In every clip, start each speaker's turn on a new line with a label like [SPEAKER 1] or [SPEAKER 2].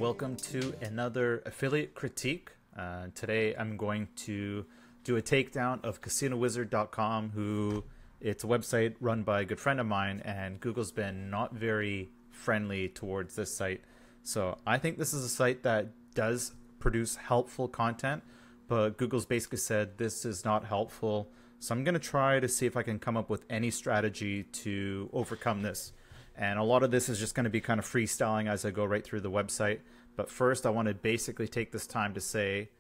[SPEAKER 1] welcome to another affiliate critique. Today I'm going to do a takedown of CasinoWizard.com, who it's a website run by a good friend of mine, and Google's been not very friendly towards this site. So I think this is a site that does produce helpful content, but Google's basically said this is not helpful. So I'm going to try to see if I can come up with any strategy to overcome this. And a lot of this is just going to be kind of freestyling as I go right through the website. But first, I want to basically take this time to say,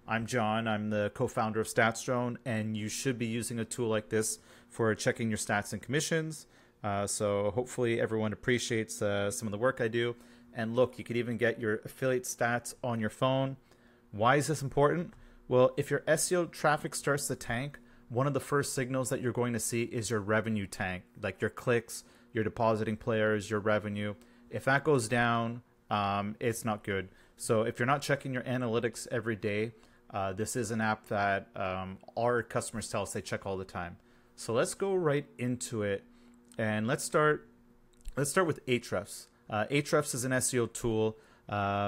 [SPEAKER 1] I'm John. I'm the co-founder of StatsDrone, and you should be using a tool like this for checking your stats and commissions. So hopefully everyone appreciates some of the work I do. And look, you could even get your affiliate stats on your phone. Why is this important? Well, if your SEO traffic starts to tank, one of the first signals that you're going to see is your revenue tank, like your clicks, your depositing players, your revenue. If that goes down, it's not good. So if you're not checking your analytics every day, this is an app that our customers tell us they check all the time. So let's go right into it, and let's start with Ahrefs. Ahrefs is an SEO tool.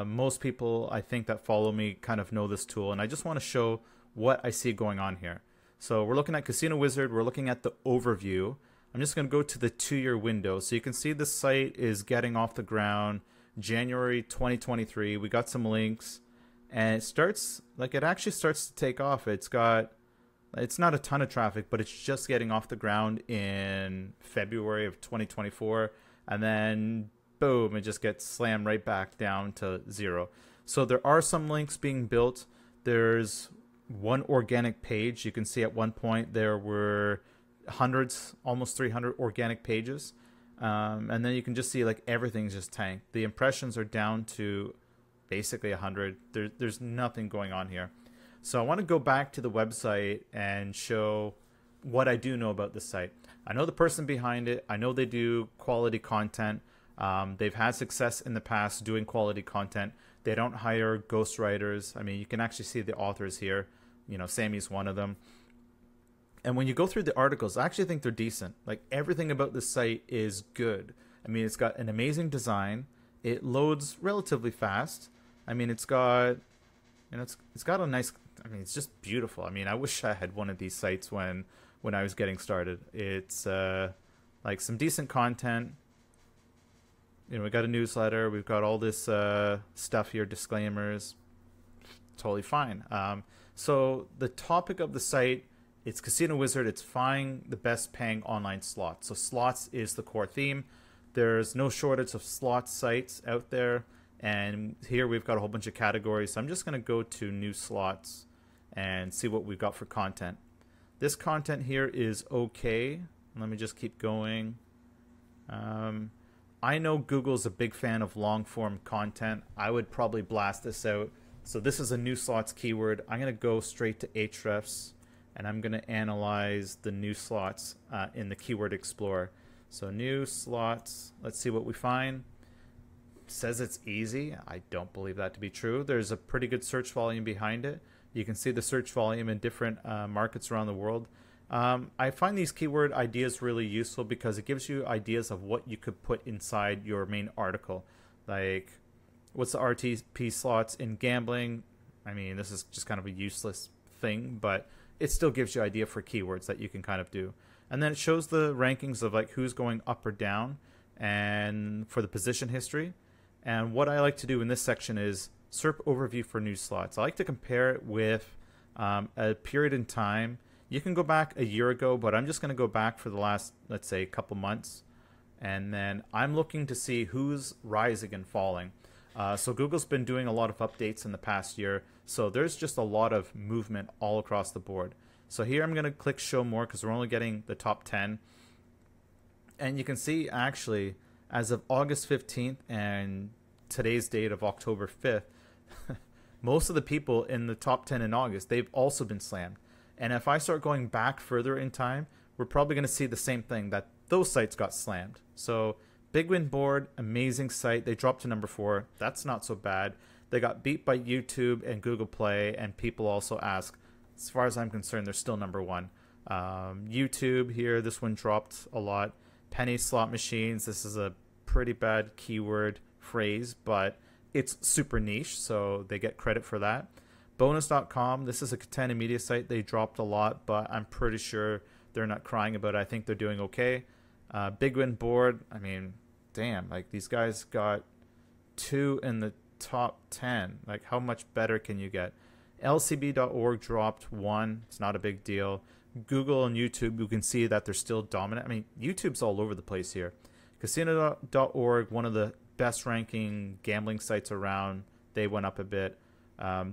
[SPEAKER 1] Most people, I think, that follow me kind of know this tool, and I just want to show what I see going on here. So we're looking at CasinoWizard. We're looking at the overview. I'm just going to go to the 2-year window. So you can see the site is getting off the ground January 2023. We got some links, and it actually starts to take off. It's not a ton of traffic, but it's just getting off the ground in February of 2024. And then boom, it just gets slammed right back down to 0. So there are some links being built. There's one organic page. You can see at one point there were hundreds, almost 300 organic pages. And then you can just see like everything's just tanked. The impressions are down to basically 100. There's nothing going on here. So I want to go back to the website and show what I do know about the site. I know the person behind it. I know they do quality content. They've had success in the past doing quality content. They don't hire ghostwriters. I mean, you can actually see the authors here. You know, Sammy's one of them. And when you go through the articles, I actually think they're decent. Like, everything about this site is good. I mean, it's got an amazing design. It loads relatively fast. I mean, it's got a nice, I mean, it's just beautiful. I mean, I wish I had one of these sites when I was getting started. It's like some decent content. You know, we got a newsletter. We've got all this stuff here, disclaimers. Totally fine. So the topic of the site, it's CasinoWizard. It's finding the best paying online slots. So slots is the core theme. There's no shortage of slot sites out there. And here we've got a whole bunch of categories. So I'm just going to go to new slots and see what we've got for content. This content here is okay. Let me just keep going. I know Google's a big fan of long form content. I would probably blast this out. So this is a new slots keyword. I'm going to go straight to Ahrefs, and I'm going to analyze the new slots in the Keyword Explorer. So new slots, let's see what we find. It says it's easy. I don't believe that to be true. There's a pretty good search volume behind it. You can see the search volume in different markets around the world. I find these keyword ideas really useful because it gives you ideas of what you could put inside your main article. Like, what's the RTP slots in gambling? I mean, this is just kind of a useless thing, but it still gives you idea for keywords that you can kind of do. And then it shows the rankings of like who's going up or down, and for the position history. And what I like to do in this section is SERP overview for new slots. I like to compare it with a period in time. You can go back a year ago, but I'm just going to go back for the last, let's say, couple months. And then I'm looking to see who's rising and falling. So Google's been doing a lot of updates in the past year. So there's just a lot of movement all across the board. So here I'm going to click show more because we're only getting the top 10. And you can see actually as of August 15th and today's date of October 5th, most of the people in the top 10 in August, they've also been slammed. And if I start going back further in time, we're probably going to see the same thing, that those sites got slammed. So Big Win Board, amazing site. They dropped to number 4. That's not so bad. They got beat by YouTube and Google Play, and people also ask. As far as I'm concerned, they're still number 1. YouTube here, this one dropped a lot. Penny slot machines, this is a pretty bad keyword phrase, but it's super niche, so they get credit for that. Bonus.com, this is a Catena media site. They dropped a lot, but I'm pretty sure they're not crying about it. I think they're doing okay. Big Win Board, I mean, damn, like these guys got 2 in the top 10. Like, how much better can you get? LCB.org dropped 1. It's not a big deal. Google and YouTube, you can see that they're still dominant. I mean, YouTube's all over the place here. Casino.org, one of the best ranking gambling sites around, they went up a bit.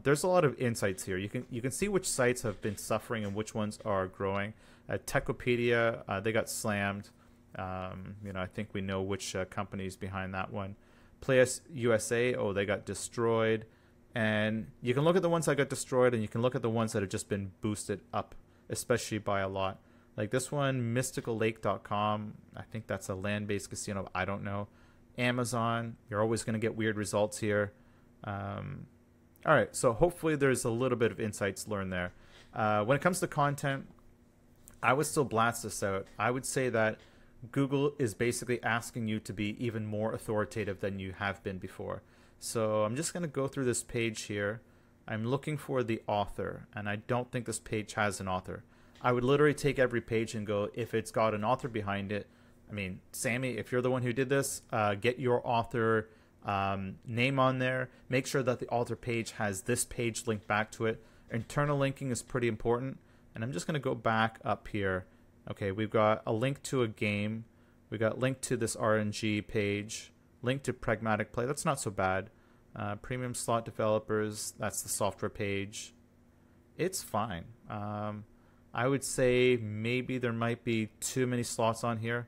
[SPEAKER 1] There's a lot of insights here. You can see which sites have been suffering and which ones are growing. Techopedia, they got slammed. I think we know which companies behind that one. Players USA, oh, they got destroyed. And you can look at the ones that got destroyed, and you can look at the ones that have just been boosted up, especially by a lot. Like this one, mysticallake.com, I think that's a land-based casino. I don't know. Amazon, you're always going to get weird results here. All right, so hopefully there's a little bit of insights learned there. When it comes to content, I would still blast this out. I would say that Google is basically asking you to be even more authoritative than you have been before. So I'm just going to go through this page here. I'm looking for the author, and I don't think this page has an author. I would literally take every page and go, if it's got an author behind it, I mean, Sammy, if you're the one who did this, get your author name on there. Make sure that the author page has this page linked back to it. Internal linking is pretty important. And I'm just going to go back up here. Okay, we've got a link to a game. We got link to this RNG page. Link to Pragmatic Play. That's not so bad. Premium slot developers. That's the software page. It's fine. I would say maybe there might be too many slots on here.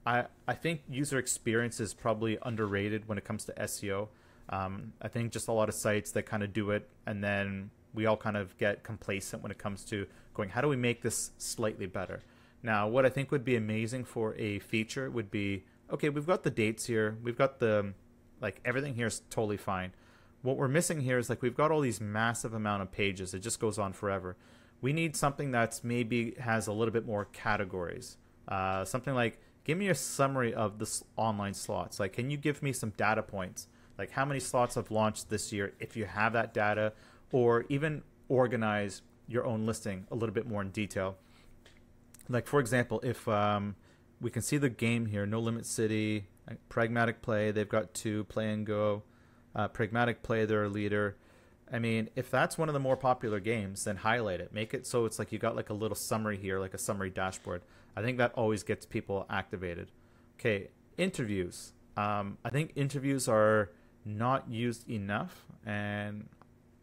[SPEAKER 1] I think user experience is probably underrated when it comes to SEO. I think just a lot of sites that kind of do it, and then we all kind of get complacent when it comes to going, how do we make this slightly better? Now, what I think would be amazing for a feature would be, okay, we've got the dates here. We've got the, like, everything here is totally fine. What we're missing here is, like, we've got all these massive amount of pages. It just goes on forever. We need something that's maybe has a little bit more categories. Something like, give me a summary of the online slots. Like, can you give me some data points? Like, how many slots have launched this year, if you have that data, or even organize your own listing a little bit more in detail. Like, for example, if we can see the game here, No Limit City, Pragmatic Play, they've got 2, Play and Go, Pragmatic Play, they're a leader. I mean, if that's one of the more popular games, then highlight it. Make it so it's like you got like a little summary here, like a summary dashboard. I think that always gets people activated. Okay, interviews. I think interviews are not used enough, and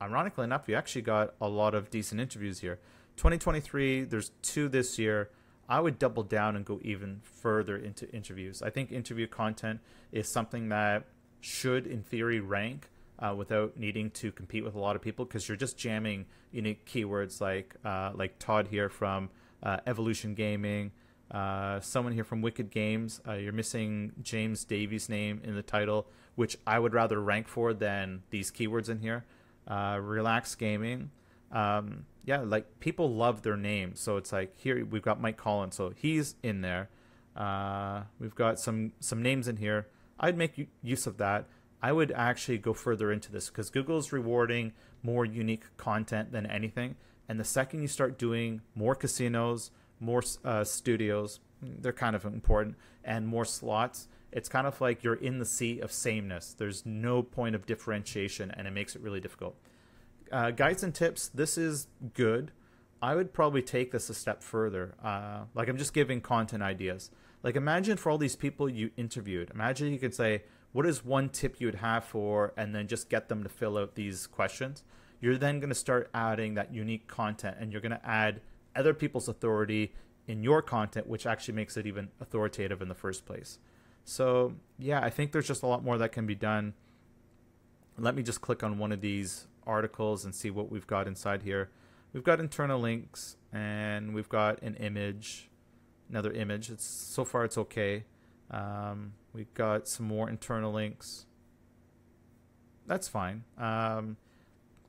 [SPEAKER 1] ironically enough, we actually got a lot of decent interviews here. 2023, there's 2 this year. I would double down and go even further into interviews. I think interview content is something that should, in theory, rank without needing to compete with a lot of people, because you're just jamming unique keywords like Todd here from Evolution Gaming, someone here from Wicked Games. You're missing James Davies' name in the title, which I would rather rank for than these keywords in here. Relax Gaming. Yeah, like, people love their name, so it's like, here we've got Mike Collins, so he's in there. We've got some names in here. I'd make use of that. I would actually go further into this, because Google's rewarding more unique content than anything, and the second you start doing more casinos, more studios, they're kind of important, and more slots, it's kind of like you're in the sea of sameness. There's no point of differentiation, and it makes it really difficult. Guides and tips, this is good. I would probably take this a step further. Like, I'm just giving content ideas. Like, imagine for all these people you interviewed, imagine you could say, what is one tip you would have for, and then just get them to fill out these questions. You're then going to start adding that unique content, and you're going to add other people's authority in your content, which actually makes it even authoritative in the first place. So yeah, I think there's just a lot more that can be done. Let me just click on one of these articles and see what we've got inside here. We've got internal links, and we've got an image, another image. So far it's okay. We've got some more internal links. That's fine.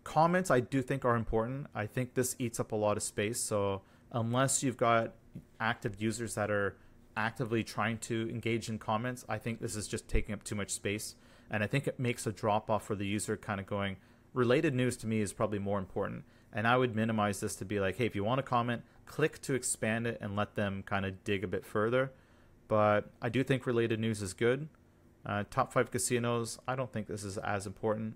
[SPEAKER 1] Comments I do think are important. I think this eats up a lot of space, so unless you've got active users that are actively trying to engage in comments, I think this is just taking up too much space. And I think it makes a drop off for the user kind of going, related news to me is probably more important. And I would minimize this to be like, hey, if you want to comment, click to expand it and let them kind of dig a bit further. But I do think related news is good. Top 5 casinos, I don't think this is as important.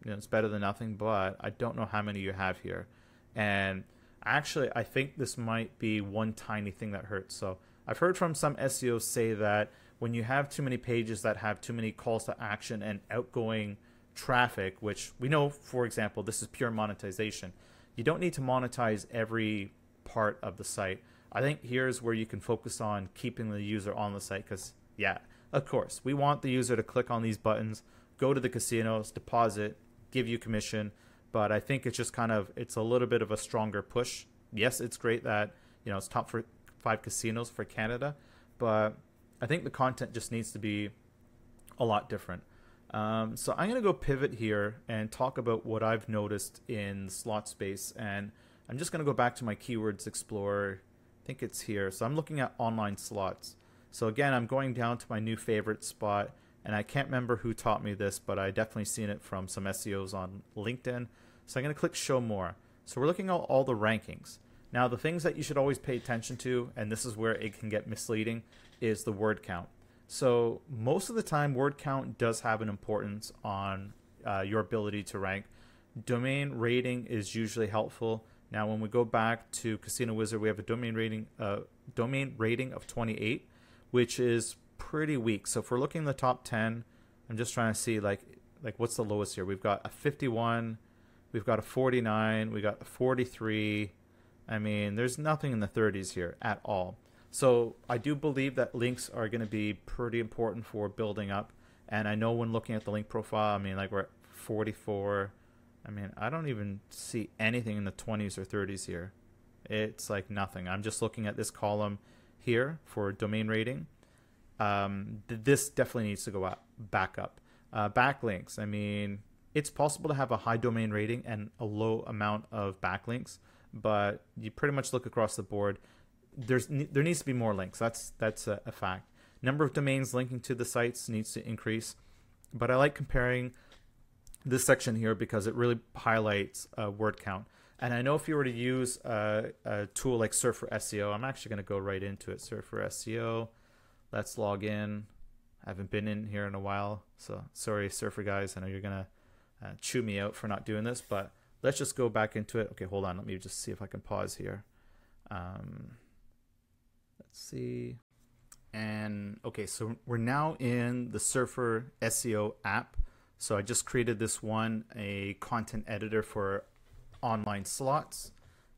[SPEAKER 1] You know, it's better than nothing, but I don't know how many you have here. And actually, I think this might be one tiny thing that hurts. So I've heard from some SEOs say that when you have too many pages that have too many calls to action and outgoing traffic, which we know, for example, this is pure monetization. You don't need to monetize every part of the site. I think here's where you can focus on keeping the user on the site because, yeah, of course, we want the user to click on these buttons, go to the casinos, deposit, give you commission. But I think it's just kind of, it's a little bit of a stronger push. Yes, it's great that, you know, it's top 5 casinos for Canada, but I think the content just needs to be a lot different. So I'm going to go pivot here and talk about what I've noticed in the slot space. And I'm just going to go back to my Keywords Explorer. I think it's here. So I'm looking at online slots. So again, I'm going down to my new favorite spot. And I can't remember who taught me this, but I definitely seen it from some SEOs on LinkedIn. So I'm going to click Show More. So we're looking at all the rankings. Now, the things that you should always pay attention to, and this is where it can get misleading, is the word count. So most of the time, word count does have an importance on your ability to rank. Domain rating is usually helpful. Now, when we go back to CasinoWizard, we have a domain rating of 28, which is pretty weak. So if we're looking at the top 10, I'm just trying to see like what's the lowest here. We've got a 51, we've got a 49, we got a 43. I mean, there's nothing in the 30s here at all. So I do believe that links are going to be pretty important for building up. And I know when looking at the link profile, I mean, like we're at 44. I mean, I don't even see anything in the 20s or 30s here. It's like nothing. I'm just looking at this column here for domain rating. This definitely needs to go back up. Backlinks. I mean, it's possible to have a high domain rating and a low amount of backlinks, but you pretty much look across the board. There needs to be more links. That's a fact. Number of domains linking to the sites needs to increase, but I like comparing this section here because it really highlights word count. And I know if you were to use a tool like Surfer SEO, I'm actually going to go right into it. Surfer SEO. Let's log in. I haven't been in here in a while, so sorry, Surfer guys. I know you're going to chew me out for not doing this, but let's just go back into it. Okay, hold on. Let me just see if I can pause here. Let's see. And okay, so we're now in the Surfer SEO app. So I just created this one, a content editor for online slots.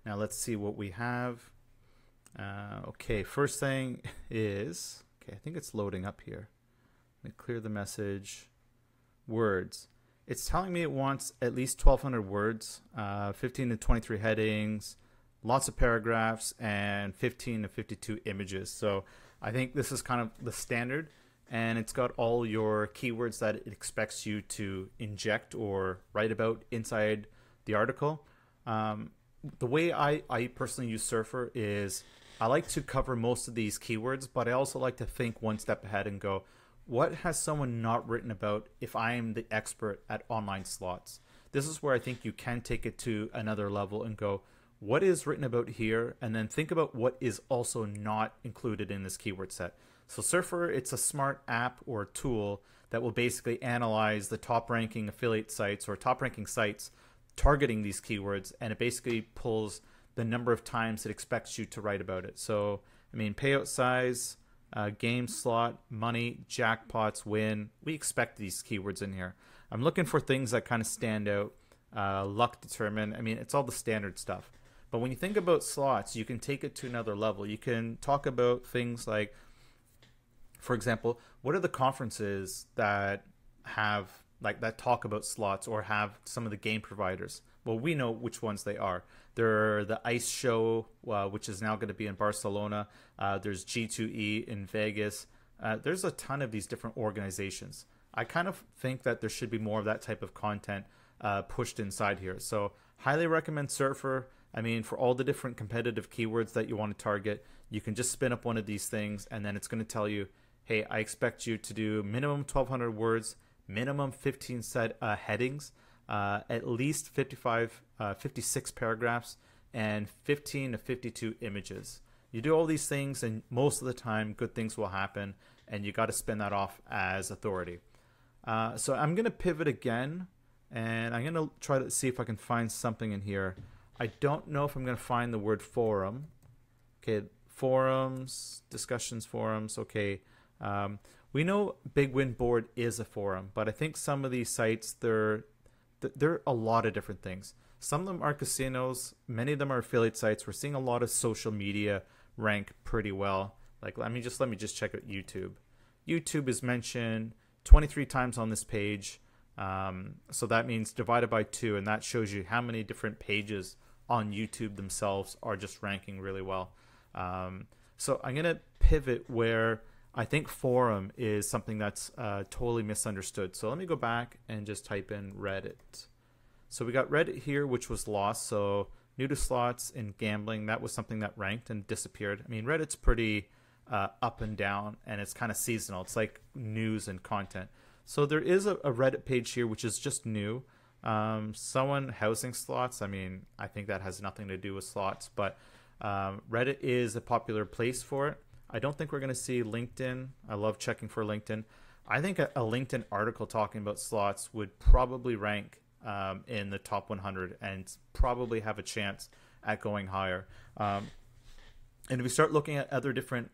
[SPEAKER 1] Now let's see what we have. Okay, first thing is, okay, I think it's loading up here. Let me clear the message. Words. It's telling me it wants at least 1,200 words, 15 to 23 headings, lots of paragraphs, and 15 to 52 images. So I think this is kind of the standard, and it's got all your keywords that it expects you to inject or write about inside the article. The way I personally use Surfer is I like to cover most of these keywords, but I also like to think one step ahead and go, what has someone not written about if I am the expert at online slots? This is where I think you can take it to another level and go, what is written about here? And then think about what is also not included in this keyword set. So Surfer, it's a smart app or tool that will basically analyze the top ranking affiliate sites or top ranking sites targeting these keywords, and it basically pulls the number of times it expects you to write about it. So, I mean, payout size, game slot, money, jackpots, win. We expect these keywords in here. I'm looking for things that kind of stand out. Luck determine. I mean, it's all the standard stuff. But when you think about slots, you can take it to another level. You can talk about things like, for example, what are the conferences that have that talk about slots or have some of the game providers? Well, we know which ones they are. There are the ICE show, which is now going to be in Barcelona. There's G2E in Vegas. There's a ton of these different organizations. I kind of think that there should be more of that type of content pushed inside here. So highly recommend Surfer. I mean, for all the different competitive keywords that you want to target, you can just spin up one of these things and then it's going to tell you, hey, I expect you to do minimum 1,200 words, minimum 15 set headings, at least 56 paragraphs, and 15 to 52 images. You do all these things, and most of the time, good things will happen, and you got to spin that off as authority. So I'm going to pivot again, and I'm going to try to see if I can find something in here. I don't know if I'm going to find the word forum. Okay, forums, discussions forums, okay. We know Big Win Board is a forum, but I think some of these sites, they're a lot of different things. Some of them are casinos, many of them are affiliate sites. We're seeing a lot of social media rank pretty well. Like let me just check out YouTube. YouTube is mentioned 23 times on this page. So that means divided by 2, and that shows you how many different pages on YouTube themselves are just ranking really well. So I'm going to pivot where I think forum is something that's totally misunderstood. So let me go back and just type in Reddit. So we got Reddit here, which was lost. So new to slots and gambling, that was something that ranked and disappeared. I mean, Reddit's pretty up and down, and it's kind of seasonal. It's like news and content. So there is a Reddit page here, which is just new. Someone housing slots. I mean, I think that has nothing to do with slots, but Reddit is a popular place for it. I don't think we're going to see LinkedIn. I love checking for LinkedIn. I think a LinkedIn article talking about slots would probably rank in the top 100 and probably have a chance at going higher. And if we start looking at other different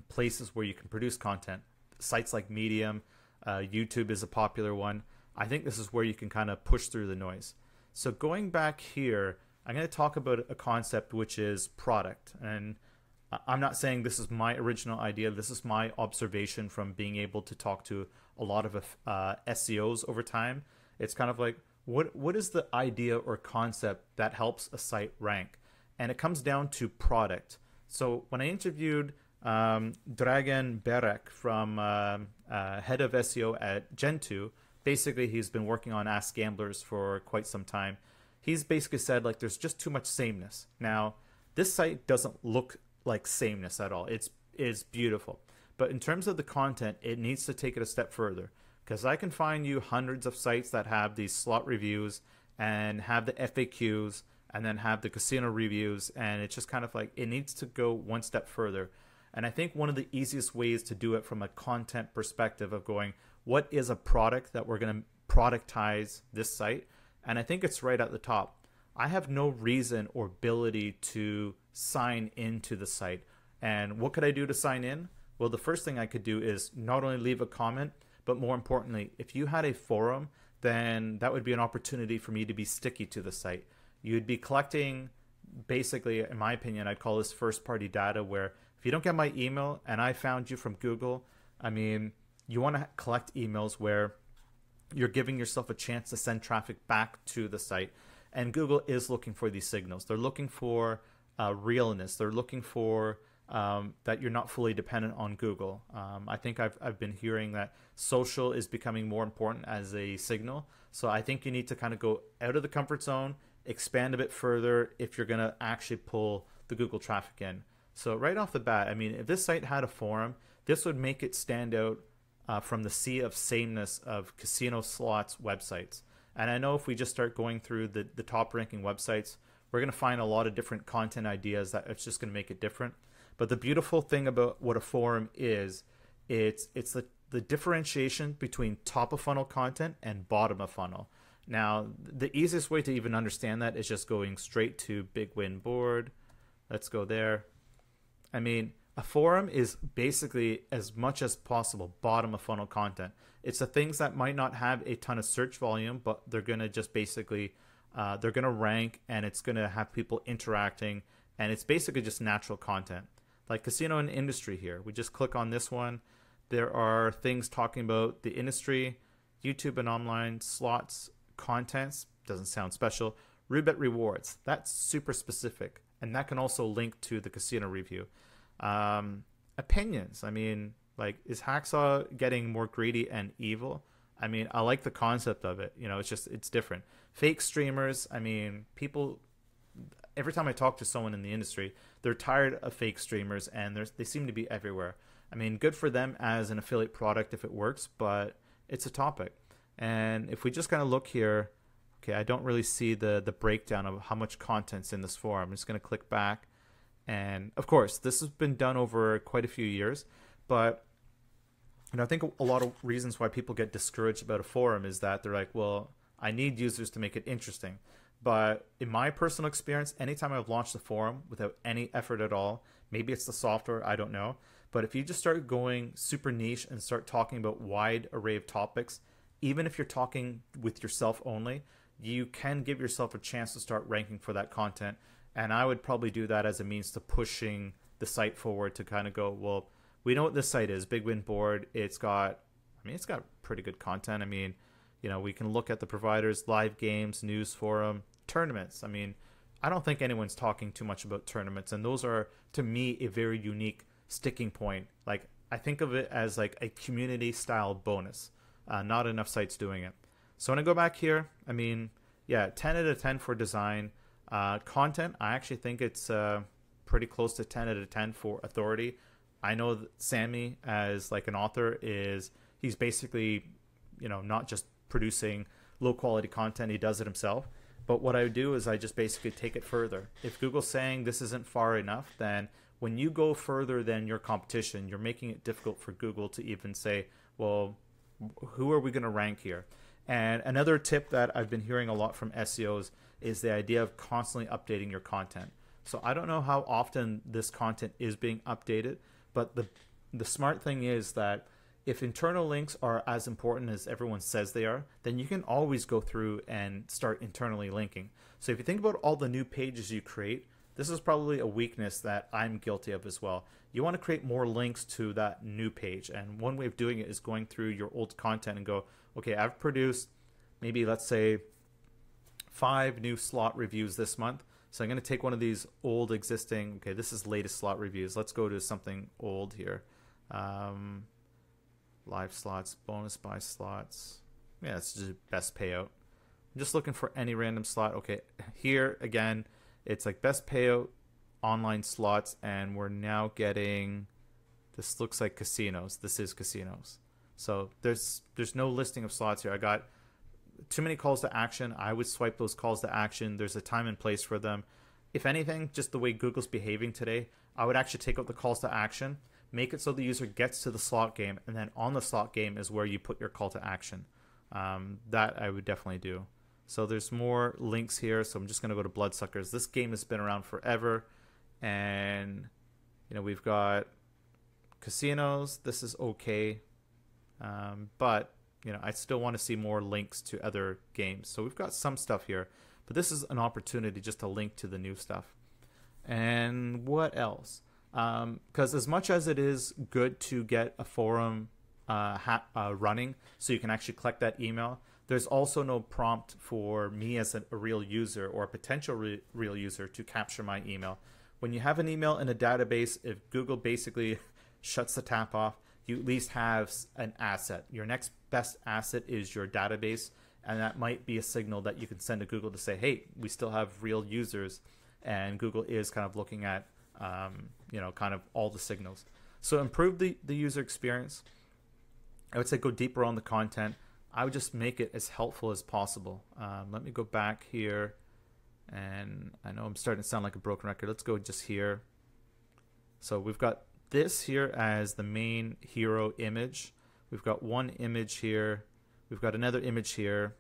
[SPEAKER 1] places where you can produce content, sites like Medium, YouTube is a popular one. I think this is where you can kind of push through the noise. So going back here, I'm going to talk about a concept which is product. And I'm not saying this is my original idea. This is my observation from being able to talk to a lot of SEOs over time. It's kind of like, what is the idea or concept that helps a site rank? And it comes down to product. So when I interviewed Dragan Berek from head of SEO at Gen2, basically he's been working on Ask Gamblers for quite some time. He's basically said like there's just too much sameness. Now, this site doesn't look like sameness at all. It's beautiful. But in terms of the content, it needs to take it a step further. Because I can find you hundreds of sites that have these slot reviews and have the FAQs and then have the casino reviews, and it's just kind of like it needs to go one step further. And I think one of the easiest ways to do it from a content perspective of going, what is a product that we're going to productize this site? And I think it's right at the top. I have no reason or ability to sign into the site. And what could I do to sign in? Well, the first thing I could do is not only leave a comment, but more importantly, if you had a forum, then that would be an opportunity for me to be sticky to the site. You'd be collecting, basically, in my opinion, I'd call this first-party data, where if you don't get my email and I found you from Google, I mean, you want to collect emails where you're giving yourself a chance to send traffic back to the site. And Google is looking for these signals. They're looking for realness. They're looking for that you're not fully dependent on Google. I think I've been hearing that social is becoming more important as a signal. So I think you need to kind of go out of the comfort zone, expand a bit further if you're going to actually pull the Google traffic in. So right off the bat, I mean, if this site had a forum, this would make it stand out from the sea of sameness of casino slots websites. And I know if we just start going through the top ranking websites, we're going to find a lot of different content ideas that it's just going to make it different. But the beautiful thing about what a forum is, it's the differentiation between top of funnel content and bottom of funnel. Now, the easiest way to even understand that is just going straight to Big Win Board. Let's go there. I mean, a forum is basically as much as possible bottom of funnel content. It's the things that might not have a ton of search volume, but they're going to just basically, they're going to rank, and it's going to have people interacting, and it's basically just natural content. Like casino and industry here. We just click on this one. There are things talking about the industry, YouTube and online, slots, contents, doesn't sound special, Roulette rewards. That's super specific. And that can also link to the casino review. Opinions. I mean, like, is Hacksaw getting more greedy and evil? I mean, I like the concept of it. You know, it's different. Fake streamers. I mean, people, every time I talk to someone in the industry, they're tired of fake streamers, and they seem to be everywhere. I mean, good for them as an affiliate product if it works, but it's a topic. And if we just kind of look here, okay, I don't really see the breakdown of how much content's in this forum. I'm just going to click back. And of course, this has been done over quite a few years, but I think a lot of reasons why people get discouraged about a forum is that they're like, well, I need users to make it interesting. But in my personal experience, anytime I've launched a forum without any effort at all, maybe it's the software, I don't know. But if you just start going super niche and start talking about wide array of topics, even if you're talking with yourself only, you can give yourself a chance to start ranking for that content. And I would probably do that as a means to pushing the site forward to kind of go, well, we know what this site is, Big Win Board. It's got pretty good content. I mean, we can look at the providers, live games, news forum, tournaments. I mean, I don't think anyone's talking too much about tournaments. And those are, to me, a very unique sticking point. Like, I think of it as like a community style bonus. Not enough sites doing it. So when I go back here, I mean, yeah, 10 out of 10 for design. Content, I actually think it's pretty close to 10 out of 10 for authority. I know that Sammy, as like an author, he's basically, not just producing low quality content, he does it himself. But what I would do is I just basically take it further. If Google's saying this isn't far enough, then when you go further than your competition, you're making it difficult for Google to even say, well, who are we going to rank here? And another tip that I've been hearing a lot from SEOs is the idea of constantly updating your content. So I don't know how often this content is being updated, but the smart thing is that if internal links are as important as everyone says they are, then you can always go through and start internally linking. So if you think about all the new pages you create, this is probably a weakness that I'm guilty of as well. You want to create more links to that new page. And one way of doing it is going through your old content and go, okay, I've produced maybe, let's say, 5 new slot reviews this month. So I'm going to take one of these old existing, okay, this is latest slot reviews. Let's go to something old here. Live slots, bonus buy slots. Yeah, it's just best payout. I'm just looking for any random slot. Okay, here again, it's like best payout online slots, and we're now getting, this looks like casinos. This is casinos. So there's no listing of slots here. I got too many calls to action. I would swipe those calls to action. There's a time and place for them. If anything, just the way Google's behaving today, I would actually take out the calls to action, make it so the user gets to the slot game, and then on the slot game is where you put your call to action. That I would definitely do. So there's more links here. So I'm just going to go to Bloodsuckers. This game has been around forever. And, we've got casinos. This is okay. But, I still want to see more links to other games. So we've got some stuff here. But this is an opportunity just to link to the new stuff. And what else? Because as much as it is good to get a forum running so you can actually collect that email, there's also no prompt for me as a real user or a potential real user to capture my email. When you have an email in a database, if Google basically shuts the tap off, you at least have an asset. Your next best asset is your database, and that might be a signal that you can send to Google to say, hey, we still have real users, and Google is kind of looking at kind of all the signals. So improve the user experience. I would say go deeper on the content. I would just make it as helpful as possible. Let me go back here, and I know I'm starting to sound like a broken record. Let's go just here. So we've got this here as the main hero image. We've got one image here. We've got another image here,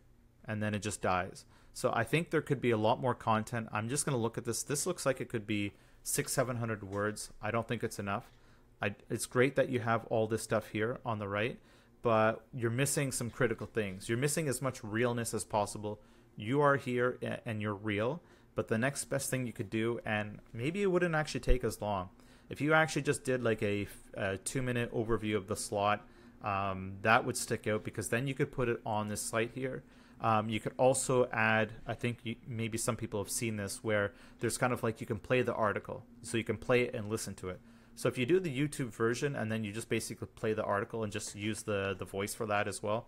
[SPEAKER 1] and then it just dies. So I think there could be a lot more content. I'm just going to look at this. This looks like it could be 600-700 words. I don't think it's enough. It's great that you have all this stuff here on the right, but you're missing some critical things. You're missing as much realness as possible. You are here and you're real, but the next best thing you could do, and maybe it wouldn't actually take as long, if you actually just did like a 2-minute overview of the slot, that would stick out, because then you could put it on this site here. You could also add, I think maybe some people have seen this, where there's kind of like you can play the article. So you can play it and listen to it. So if you do the YouTube version and then you just basically play the article and just use the voice for that as well,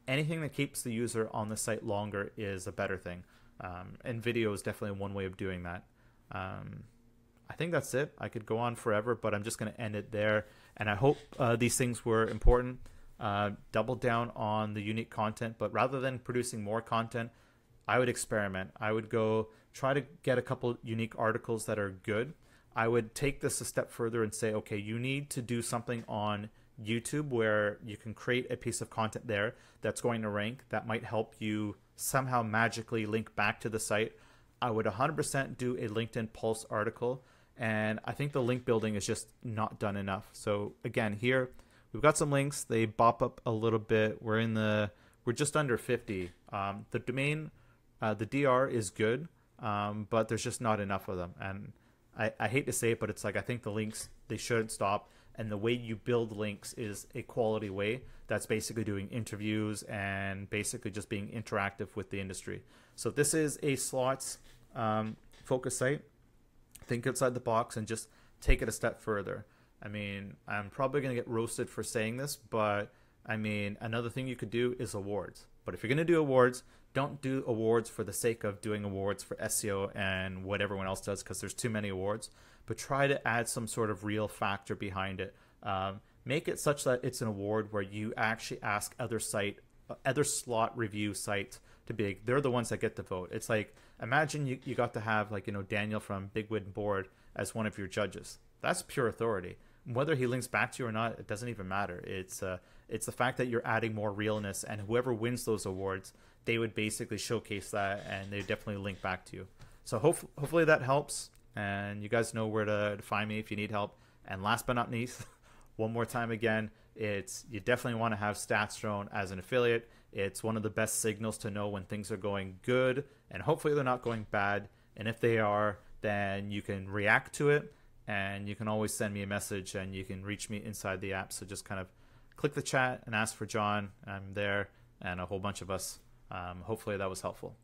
[SPEAKER 1] anything that keeps the user on the site longer is a better thing. And video is definitely one way of doing that. I think that's it. I could go on forever, but I'm just going to end it there. And I hope these things were important. Double down on the unique content, but rather than producing more content, I would experiment. I would go try to get a couple unique articles that are good. I would take this a step further and say, okay, you need to do something on YouTube where you can create a piece of content there that's going to rank, that might help you somehow magically link back to the site. I would 100% do a LinkedIn Pulse article, and I think the link building is just not done enough. So again, here we've got some links. They bop up a little bit. We're just under 50. The domain, the DR is good, but there's just not enough of them. And I hate to say it, but it's like, I think the links, they shouldn't stop. And the way you build links is a quality way that's basically doing interviews and basically just being interactive with the industry. So this is a slots focus site. Think outside the box and just take it a step further. I mean, I'm probably going to get roasted for saying this, but I mean, another thing you could do is awards. But if you're going to do awards, don't do awards for the sake of doing awards for SEO and what everyone else does, because there's too many awards. But try to add some sort of real factor behind it. Make it such that it's an award where you actually ask other slot review sites to be. They're the ones that get the vote. It's like, imagine you got to have, like, Daniel from Big Win Board as one of your judges. That's pure authority. Whether he links back to you or not, it doesn't even matter. It's the fact that you're adding more realness, and whoever wins those awards, they would basically showcase that, and they definitely link back to you. So hopefully that helps, and you guys know where to find me if you need help. And last but not least, one more time again, you definitely want to have stats drone as an affiliate. It's one of the best signals to know when things are going good, and hopefully they're not going bad. And if they are, then you can react to it, and you can always send me a message, and you can reach me inside the app. So just kind of click the chat and ask for John. I'm there, and a whole bunch of us. Hopefully that was helpful.